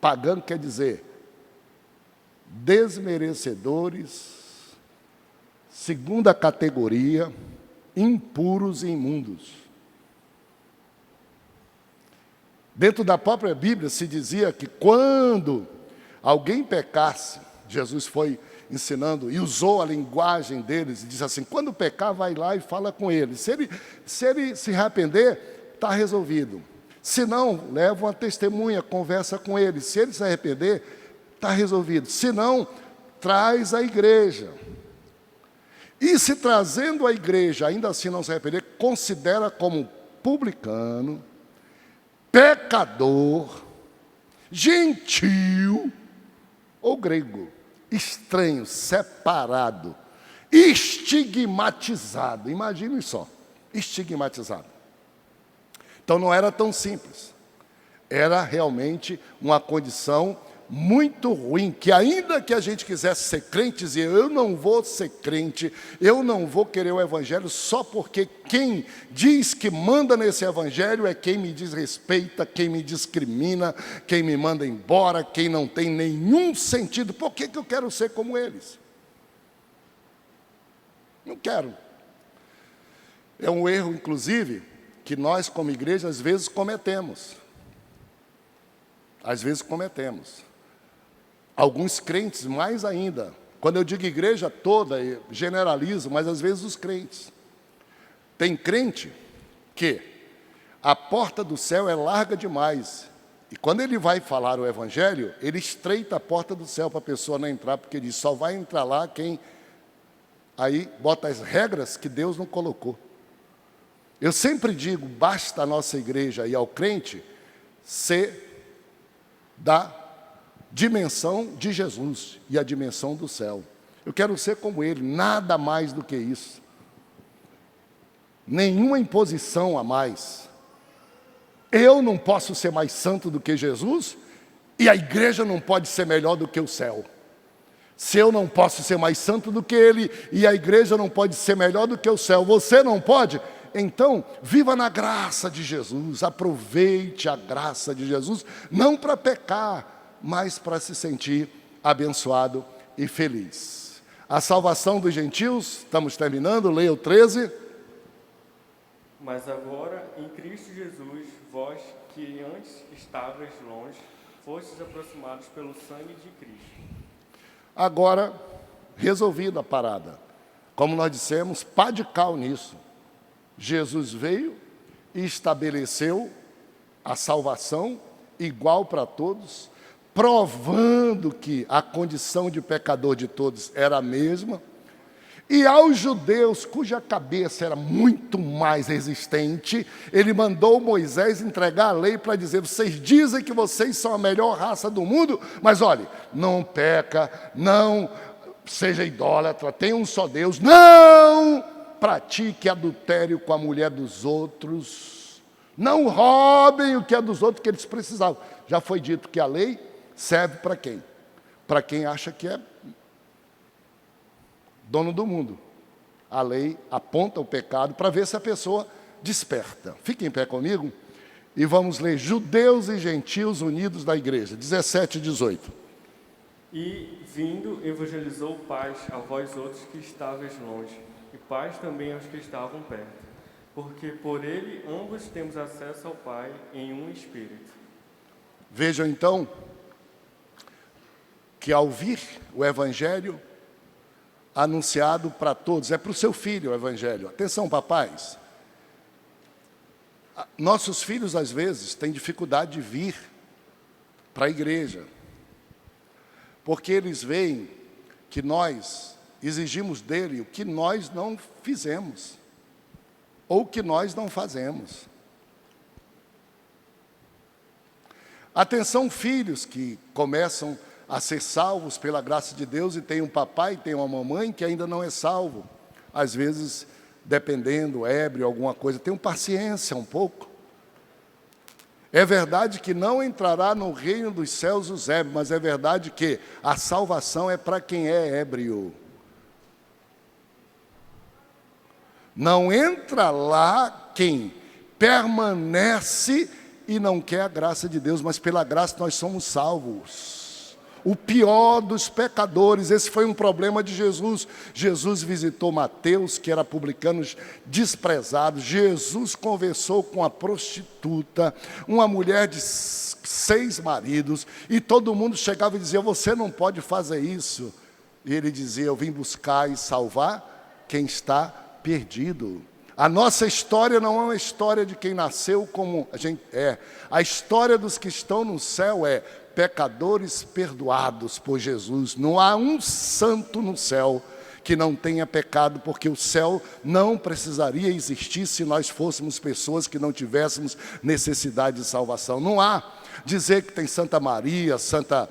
Speaker 1: Pagão quer dizer desmerecedores, segunda categoria, impuros e imundos. Dentro da própria Bíblia se dizia que quando alguém pecasse, Jesus foi ensinando e usou a linguagem deles e disse assim, quando pecar, vai lá e fala com ele. Se ele se arrepender, está resolvido. Se não, leva uma testemunha, conversa com ele. Se ele se arrepender, está resolvido. Se não, traz a igreja. E se trazendo a igreja, ainda assim não se arrepender, considera como publicano, pecador, gentil ou grego, estranho, separado, estigmatizado. Imaginem só, estigmatizado. Então não era tão simples. Era realmente uma condição muito ruim, que ainda que a gente quisesse ser crente, dizia, eu não vou ser crente, eu não vou querer o Evangelho só porque quem diz que manda nesse Evangelho é quem me desrespeita, quem me discrimina, quem me manda embora, quem não tem nenhum sentido. Por que eu quero ser como eles? Não quero. É um erro, inclusive, que nós como igreja às vezes cometemos. Às vezes cometemos. Alguns crentes mais ainda. Quando eu digo igreja toda, eu generalizo, mas às vezes os crentes. Tem crente que a porta do céu é larga demais E quando ele vai falar o evangelho, ele estreita a porta do céu para a pessoa não entrar, porque ele diz, só vai entrar lá quem... Aí bota as regras que Deus não colocou. Eu sempre digo, basta a nossa igreja e ao crente ser da dimensão de Jesus e a dimensão do céu. Eu quero ser como ele, nada mais do que isso. Nenhuma imposição a mais. Eu não posso ser mais santo do que Jesus e a igreja não pode ser melhor do que o céu. Se eu não posso ser mais santo do que ele e a igreja não pode ser melhor do que o céu, você não pode? Então, viva na graça de Jesus, aproveite a graça de Jesus, não para pecar, mas para se sentir abençoado e feliz. A salvação dos gentios, estamos terminando, leia o 13.
Speaker 3: Mas agora, em Cristo Jesus, vós que antes estavais longe, fostes aproximados pelo sangue de Cristo.
Speaker 1: Agora, resolvida a parada. Como nós dissemos, pá de cal nisso. Jesus veio e estabeleceu a salvação igual para todos, provando que a condição de pecador de todos era a mesma. E aos judeus, cuja cabeça era muito mais resistente, ele mandou Moisés entregar a lei para dizer, vocês dizem que vocês são a melhor raça do mundo, mas olhe, não peca, não seja idólatra, tem um só Deus, não pratique adultério com a mulher dos outros, não roubem o que é dos outros que eles precisavam. Já foi dito que a lei serve para quem? Para quem acha que é dono do mundo. A lei aponta o pecado para ver se a pessoa desperta. Fique em pé comigo e vamos ler Judeus e Gentios unidos da igreja, 17 e 18.
Speaker 3: E, vindo, evangelizou paz a vós outros que estáveis longe, e paz também aos que estavam perto, porque por ele ambos temos acesso ao Pai em um Espírito.
Speaker 1: Vejam então que ao ouvir o evangelho anunciado para todos, é para o seu filho o evangelho. Atenção, papais. Nossos filhos, às vezes, têm dificuldade de vir para a igreja, porque eles veem que nós exigimos dele o que nós não fizemos, ou que nós não fazemos. Atenção, filhos que começam a ser salvos pela graça de Deus e tem um papai, tem uma mamãe que ainda não é salvo. Às vezes, dependendo, ébrio, alguma coisa, tenham paciência um pouco. É verdade que não entrará no reino dos céus os ébrios, mas é verdade que a salvação é para quem é ébrio. Não entra lá quem permanece e não quer a graça de Deus, mas pela graça nós somos salvos. O pior dos pecadores, esse foi um problema de Jesus. Jesus visitou Mateus, que era publicano desprezado. Jesus conversou com a prostituta, uma mulher de 6 maridos, e todo mundo chegava e dizia, você não pode fazer isso. E ele dizia, eu vim buscar e salvar quem está perdido. A nossa história não é uma história de quem nasceu como a gente é. A história dos que estão no céu é pecadores perdoados por Jesus. Não há um santo no céu que não tenha pecado, porque o céu não precisaria existir se nós fôssemos pessoas que não tivéssemos necessidade de salvação. Não há. Dizer que tem Santa Maria, Santa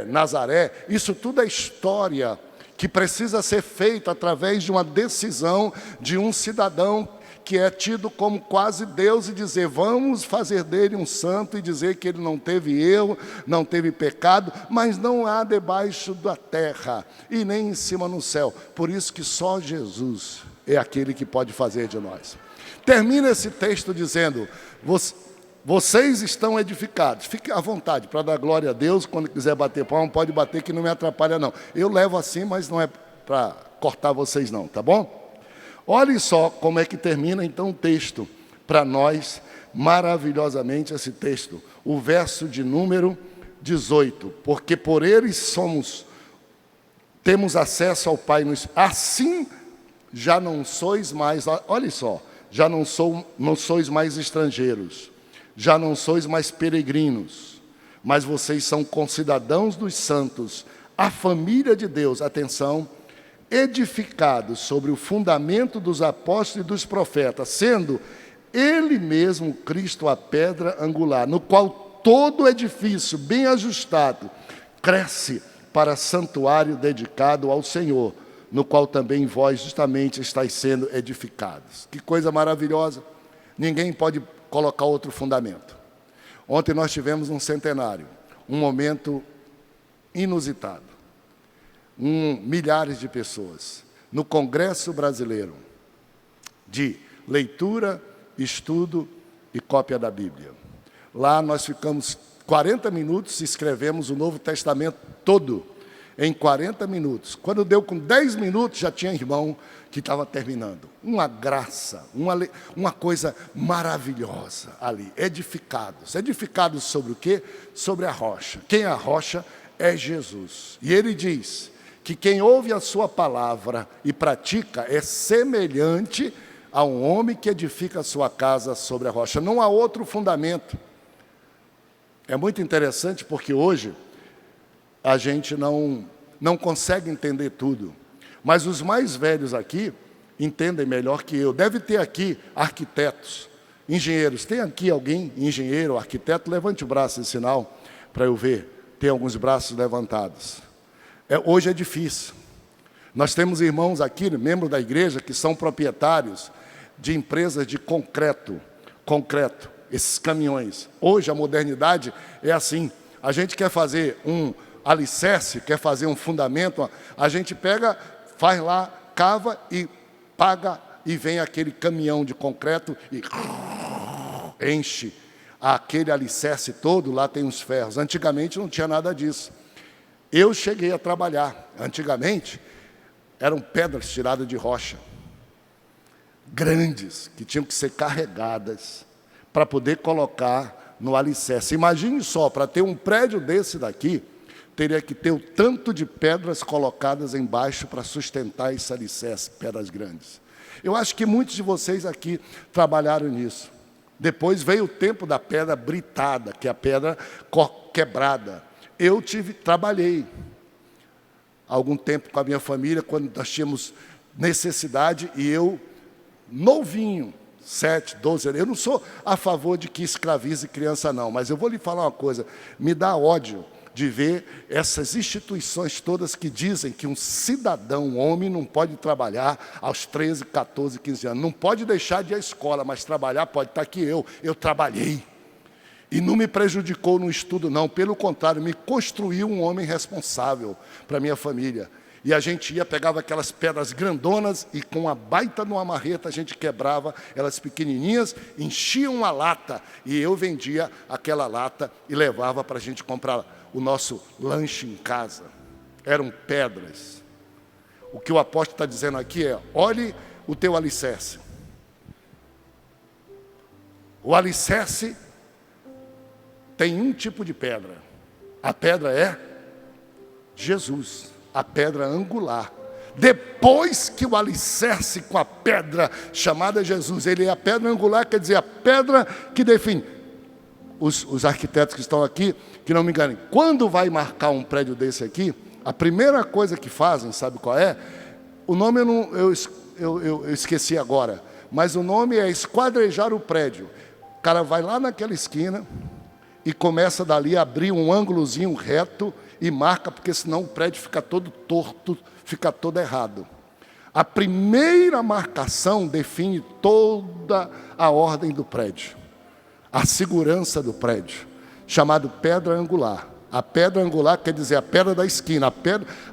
Speaker 1: Nazaré, isso tudo é história que precisa ser feita através de uma decisão de um cidadão que é tido como quase Deus e dizer, vamos fazer dele um santo e dizer que ele não teve erro, não teve pecado, mas não há debaixo da terra e nem em cima no céu. Por isso que só Jesus é aquele que pode fazer de nós. Termina esse texto dizendo, vocês estão edificados. Fique à vontade para dar glória a Deus. Quando quiser bater palma, pode bater, que não me atrapalha não. Eu levo assim, mas não é para cortar vocês não, tá bom? Olhem só como é que termina então o texto, para nós, maravilhosamente esse texto. O verso de número 18. Porque por eles temos acesso ao Pai. Assim já não sois mais, olha só, já não sois mais estrangeiros, já não sois mais peregrinos, mas vocês são concidadãos dos santos, a família de Deus, atenção, edificados sobre o fundamento dos apóstolos e dos profetas, sendo Ele mesmo Cristo a pedra angular, no qual todo edifício bem ajustado cresce para santuário dedicado ao Senhor, no qual também vós justamente estáis sendo edificados. Que coisa maravilhosa! Ninguém pode colocar outro fundamento. Ontem nós tivemos um centenário, um momento inusitado. Milhares de pessoas no Congresso Brasileiro de leitura, estudo e cópia da Bíblia. Lá nós ficamos 40 minutos e escrevemos o Novo Testamento todo em 40 minutos. Quando deu com 10 minutos, já tinha irmão que estava terminando. Uma graça, uma coisa maravilhosa ali. Edificados. Edificados sobre o quê? Sobre a rocha. Quem é a rocha? É Jesus. E ele diz que quem ouve a sua palavra e pratica é semelhante a um homem que edifica a sua casa sobre a rocha. Não há outro fundamento. É muito interessante porque hoje a gente não consegue entender tudo. Mas os mais velhos aqui entendem melhor que eu. Deve ter aqui arquitetos, engenheiros. Tem aqui alguém, engenheiro, arquiteto? Levante o braço em sinal para eu ver. Tem alguns braços levantados. Hoje é difícil. Nós temos irmãos aqui, membros da igreja, que são proprietários de empresas de concreto, esses caminhões. Hoje a modernidade é assim. A gente quer fazer um alicerce, quer fazer um fundamento, a gente pega, faz lá, cava e paga, e vem aquele caminhão de concreto e enche aquele alicerce todo, lá tem os ferros. Antigamente não tinha nada disso. Eu cheguei a trabalhar. Antigamente, eram pedras tiradas de rocha, grandes, que tinham que ser carregadas para poder colocar no alicerce. Imagine só, para ter um prédio desse daqui, teria que ter o tanto de pedras colocadas embaixo para sustentar esse alicerce, pedras grandes. Eu acho que muitos de vocês aqui trabalharam nisso. Depois veio o tempo da pedra britada, que é a pedra quebrada. Eu trabalhei algum tempo com a minha família, quando nós tínhamos necessidade, e eu, novinho, 7, 12 anos, eu não sou a favor de que escravize criança não, mas eu vou lhe falar uma coisa, me dá ódio de ver essas instituições todas que dizem que um cidadão, um homem, não pode trabalhar aos 13, 14, 15 anos. Não pode deixar de ir à escola, mas trabalhar pode. Estar aqui eu trabalhei. E não me prejudicou no estudo, não. Pelo contrário, me construiu um homem responsável para a minha família. E a gente pegava aquelas pedras grandonas e com uma baita numa marreta a gente quebrava elas pequenininhas, enchia uma lata e eu vendia aquela lata e levava para a gente comprar o nosso lanche em casa. Eram pedras. O que o apóstolo está dizendo aqui é, olhe o teu alicerce. O alicerce tem um tipo de pedra. A pedra é Jesus, a pedra angular. Depois que o alicerce com a pedra chamada Jesus, ele é a pedra angular, quer dizer, a pedra que define. Os arquitetos que estão aqui, que não me enganem, quando vai marcar um prédio desse aqui, a primeira coisa que fazem, sabe qual é? O nome eu esqueci agora, mas o nome é esquadrejar o prédio. O cara vai lá naquela esquina e começa dali a abrir um ângulozinho reto e marca, porque senão o prédio fica todo torto, fica todo errado. A primeira marcação define toda a ordem do prédio. A segurança do prédio, chamado pedra angular. A pedra angular quer dizer a pedra da esquina,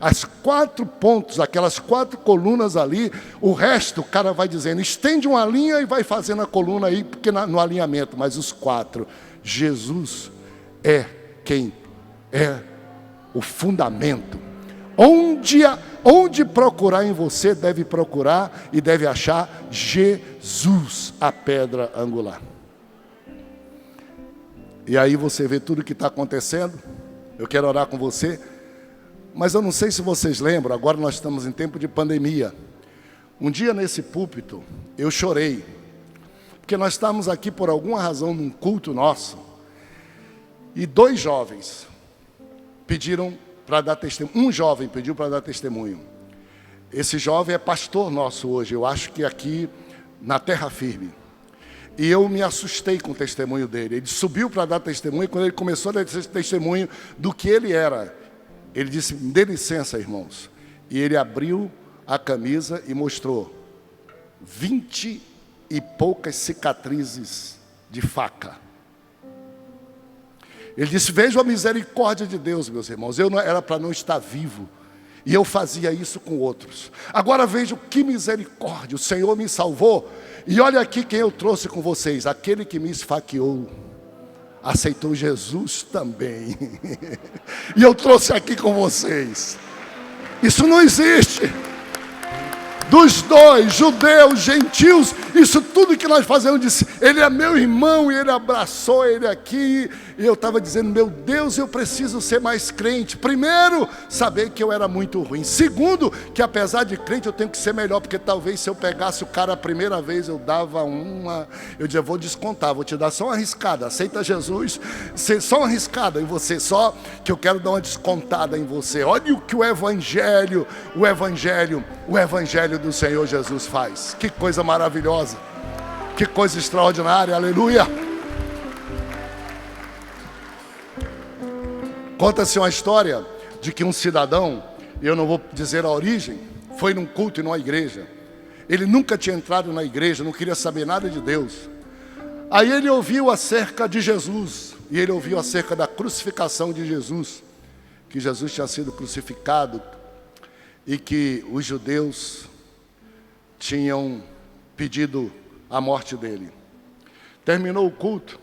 Speaker 1: as 4 pontos, aquelas 4 colunas ali, o resto o cara vai dizendo, estende uma linha e vai fazendo a coluna aí, porque no alinhamento, mas os 4, Jesus é quem é o fundamento. Onde procurar em você, deve procurar e deve achar Jesus, a pedra angular. E aí você vê tudo o que está acontecendo. Eu quero orar com você. Mas eu não sei se vocês lembram, agora nós estamos em tempo de pandemia. Um dia nesse púlpito, eu chorei. porque nós estamos aqui por alguma razão num culto nosso, e 2 jovens pediram para dar testemunho. Um jovem pediu para dar testemunho. Esse jovem é pastor nosso hoje, eu acho que aqui na Terra Firme. E eu me assustei com o testemunho dele. Ele subiu para dar testemunho, quando ele começou a dar testemunho do que ele era, ele disse: "Me dê licença, irmãos." E ele abriu a camisa e mostrou 20 e poucas cicatrizes de faca. Ele disse: "Vejam a misericórdia de Deus, meus irmãos. Eu não era para não estar vivo, e eu fazia isso com outros. Agora vejam que misericórdia, o Senhor me salvou. E olha aqui quem eu trouxe com vocês. Aquele que me esfaqueou aceitou Jesus também." E eu trouxe aqui com vocês. Isso não existe. Dos 2, judeus, gentios, isso tudo que nós fazemos, disse: "Ele é meu irmão", e ele abraçou ele aqui. E eu estava dizendo: meu Deus, eu preciso ser mais crente. Primeiro, saber que eu era muito ruim. Segundo, que apesar de crente eu tenho que ser melhor, porque talvez se eu pegasse o cara a primeira vez, eu dava uma... Eu dizia: "Vou descontar, vou te dar só uma arriscada. Aceita Jesus, só uma arriscada em você, só que eu quero dar uma descontada em você." Olha o que o Evangelho do Senhor Jesus faz. Que coisa maravilhosa, que coisa extraordinária, aleluia. Conta-se uma história de que um cidadão, eu não vou dizer a origem, foi num culto e numa igreja. Ele nunca tinha entrado na igreja, não queria saber nada de Deus. Aí ele ouviu acerca de Jesus, e ele ouviu acerca da crucificação de Jesus, que Jesus tinha sido crucificado e que os judeus tinham pedido a morte dele. Terminou o culto.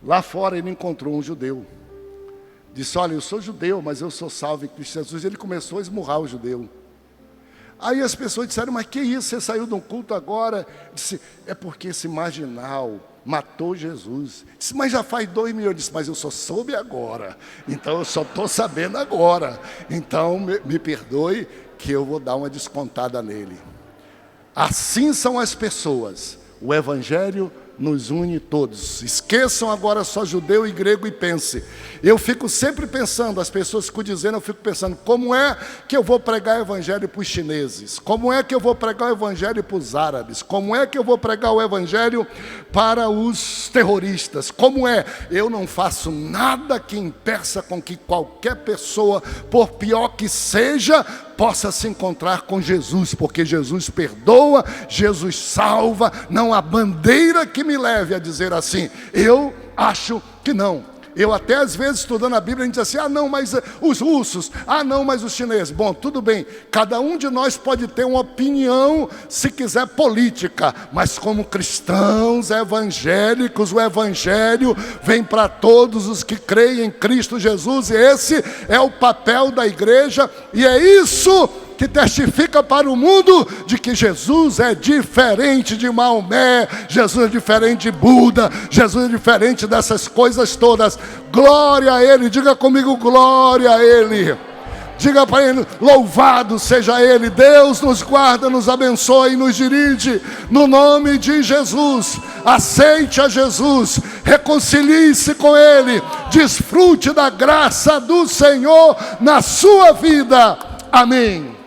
Speaker 1: Lá fora ele encontrou um judeu. Disse: "Olha, eu sou judeu, mas eu sou salvo em Cristo Jesus." Ele começou a esmurrar o judeu. Aí as pessoas disseram: "Mas que isso, você saiu de um culto agora?" Disse: "É porque esse marginal matou Jesus." Disse: "Mas já faz 2000 anos." Disse: "Mas eu só soube agora. Então eu só estou sabendo agora. Então me perdoe que eu vou dar uma descontada nele." Assim são as pessoas. O Evangelho nos une todos. Esqueçam agora só judeu e grego e pense. Eu fico sempre pensando, as pessoas ficam dizendo, eu fico pensando: como é que eu vou pregar o Evangelho para os chineses? Como é que eu vou pregar o Evangelho para os árabes? Como é que eu vou pregar o Evangelho para os terroristas? Como é? Eu não faço nada que impeça com que qualquer pessoa, por pior que seja, possa se encontrar com Jesus, porque Jesus perdoa, Jesus salva. Não há bandeira que me leve a dizer assim. Eu acho que não. Eu até às vezes estudando a Bíblia, a gente diz assim: "Ah não, mas os russos, ah não, mas os chineses." Bom, tudo bem, cada um de nós pode ter uma opinião, se quiser política, mas como cristãos evangélicos, o Evangelho vem para todos os que creem em Cristo Jesus, e esse é o papel da igreja, e é isso que testifica para o mundo de que Jesus é diferente de Maomé, Jesus é diferente de Buda, Jesus é diferente dessas coisas todas. Glória a Ele, diga comigo: glória a Ele. Diga para Ele: louvado seja Ele. Deus nos guarda, nos abençoe e nos dirige, no nome de Jesus. Aceite a Jesus, reconcilie-se com Ele, desfrute da graça do Senhor na sua vida. Amém.